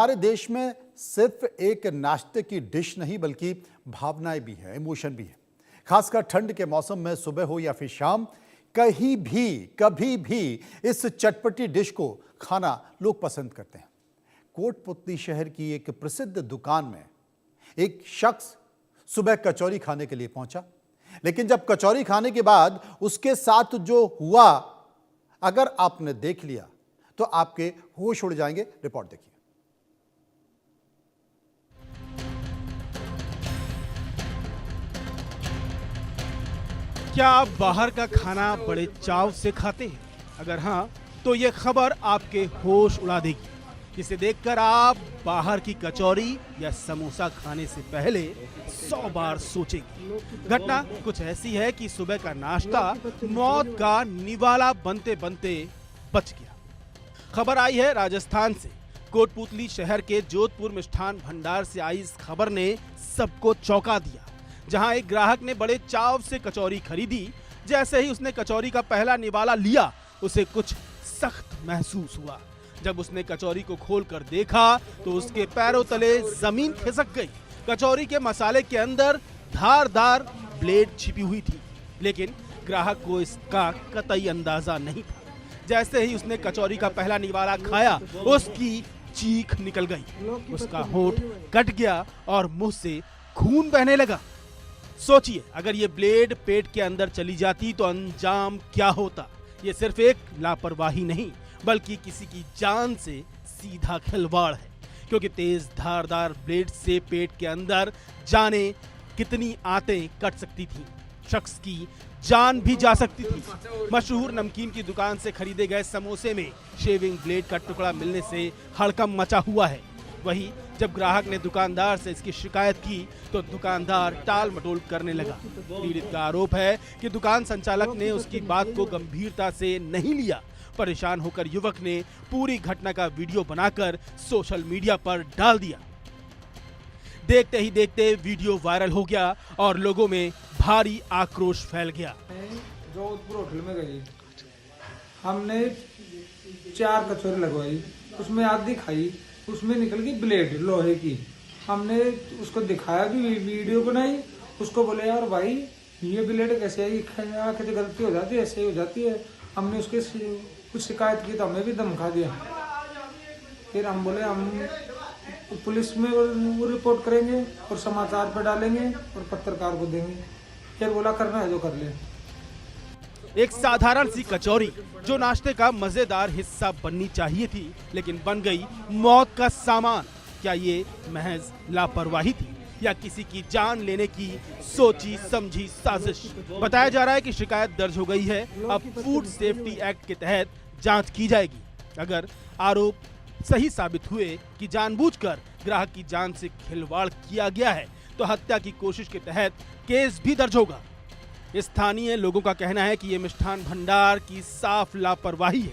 हमारे देश में सिर्फ एक नाश्ते की डिश नहीं बल्कि भावनाएं भी हैं, इमोशन भी है। खासकर ठंड के मौसम में सुबह हो या फिर शाम, कहीं भी कभी भी इस चटपटी डिश को खाना लोग पसंद करते हैं। कोटपुतली शहर की एक प्रसिद्ध दुकान में एक शख्स सुबह कचौरी खाने के लिए पहुंचा, लेकिन जब कचौरी खाने के बाद उसके साथ जो हुआ, अगर आपने देख लिया तो आपके होश उड़ जाएंगे। रिपोर्ट देखिए। क्या आप बाहर का खाना बड़े चाव से खाते हैं? अगर हाँ, तो ये खबर आपके होश उड़ा देगी। जिसे देखकर आप बाहर की कचौरी या समोसा खाने से पहले 100 बार सोचेंगे। घटना कुछ ऐसी है कि सुबह का नाश्ता मौत का निवाला बनते बनते बच गया। खबर आई है राजस्थान से। कोटपुतली शहर के जोधपुर मिष्ठान भंडार से आई इस खबर ने सबको चौंका दिया, जहां एक ग्राहक ने बड़े चाव से कचौरी खरीदी। जैसे ही उसने कचौरी का पहला निवाला लिया, उसे कुछ सख्त महसूस हुआ। जब उसने कचौरी को खोलकर देखा तो उसके पैरों तले जमीन खिसक गई। कचौरी के मसाले के अंदर धारदार ब्लेड छिपी हुई थी, लेकिन ग्राहक को इसका कतई अंदाजा नहीं था। जैसे ही उसने कचौरी का पहला निवाला खाया, उसकी चीख निकल गई। उसका होठ कट गया और मुंह से खून बहने लगा। सोचिए, अगर ये ब्लेड पेट के अंदर चली जाती तो अंजाम क्या होता। ये सिर्फ एक लापरवाही नहीं, बल्कि किसी की जान से सीधा खिलवाड़ है, क्योंकि तेज धारदार ब्लेड से पेट के अंदर जाने कितनी आंतें कट सकती थी। शख्स की जान भी जा सकती थी। मशहूर नमकीन की दुकान से खरीदे गए समोसे में शेविंग ब्लेड का टुकड़ा मिलने से हड़कंप मचा हुआ है। वहीं जब ग्राहक ने दुकानदार से इसकी शिकायत की तो दुकानदार टाल मटोल करने लगा। पीड़ित का आरोप है कि दुकान संचालक ने उसकी बात को गंभीरता से नहीं लिया। परेशान होकर युवक ने पूरी घटना का वीडियो बनाकर सोशल मीडिया पर डाल दिया। देखते ही देखते वीडियो वायरल हो गया और लोगों में भारी आक्रोश फैल गया। जोधपुर होटल में गई, हमने 4 कचौरी लगवाई, उसमें आधी खाई, उसमें निकल गई ब्लेड लोहे की। हमने उसको दिखाया भी, वीडियो बनाई, उसको बोले यार भाई ये ब्लेड कैसे आई, आके गलती हो जाती है, ऐसे ही हो जाती है। हमने उसके कुछ शिकायत की तो हमें भी धमका दिया। फिर हम बोले हम पुलिस में वो रिपोर्ट करेंगे और समाचार पर डालेंगे और पत्रकार को देंगे। फिर बोला करना है जो कर ले। एक साधारण सी कचौरी जो नाश्ते का मजेदार हिस्सा बननी चाहिए थी, लेकिन बन गई मौत का सामान। क्या ये महज लापरवाही थी या किसी की जान लेने की सोची समझी साजिश? बताया जा रहा है कि शिकायत दर्ज हो गई है। अब फूड सेफ्टी एक्ट के तहत जांच की जाएगी। अगर आरोप सही साबित हुए कि जानबूझकर ग्राहक की जान से खिलवाड़ किया गया है, तो हत्या की कोशिश के तहत केस भी दर्ज होगा। स्थानीय लोगों का कहना है कि ये मिष्ठान भंडार की साफ लापरवाही है,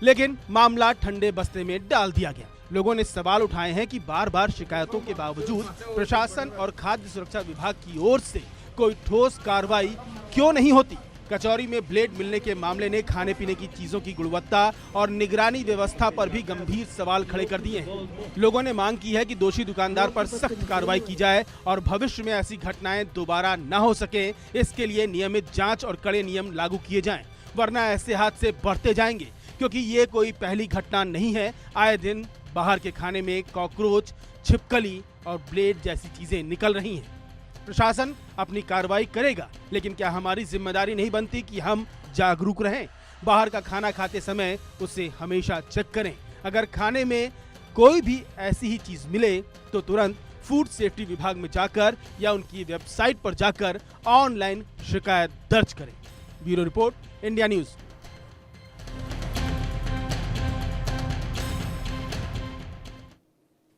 लेकिन मामला ठंडे बस्ते में डाल दिया गया। लोगों ने सवाल उठाए हैं कि बार बार शिकायतों के बावजूद प्रशासन और खाद्य सुरक्षा विभाग की ओर से कोई ठोस कार्रवाई क्यों नहीं होती। कचौरी में ब्लेड मिलने के मामले ने खाने पीने की चीजों की गुणवत्ता और निगरानी व्यवस्था पर भी गंभीर सवाल खड़े कर दिए हैं। लोगों ने मांग की है कि दोषी दुकानदार पर सख्त कार्रवाई की जाए और भविष्य में ऐसी घटनाएं दोबारा न हो सके, इसके लिए नियमित जांच और कड़े नियम लागू किए जाएं, वरना ऐसे हादसे बढ़ते जाएंगे। क्योंकि ये कोई पहली घटना नहीं है। आए दिन बाहर के खाने में कॉकरोच, छिपकली और ब्लेड जैसी चीजें निकल रही हैं। प्रशासन अपनी कार्रवाई करेगा, लेकिन क्या हमारी जिम्मेदारी नहीं बनती कि हम जागरूक रहें? बाहर का खाना खाते समय उसे हमेशा चेक करें। अगर खाने में कोई भी ऐसी ही चीज मिले तो तुरंत फूड सेफ्टी विभाग में जाकर या उनकी वेबसाइट पर जाकर ऑनलाइन शिकायत दर्ज करें। Bureau report, India news.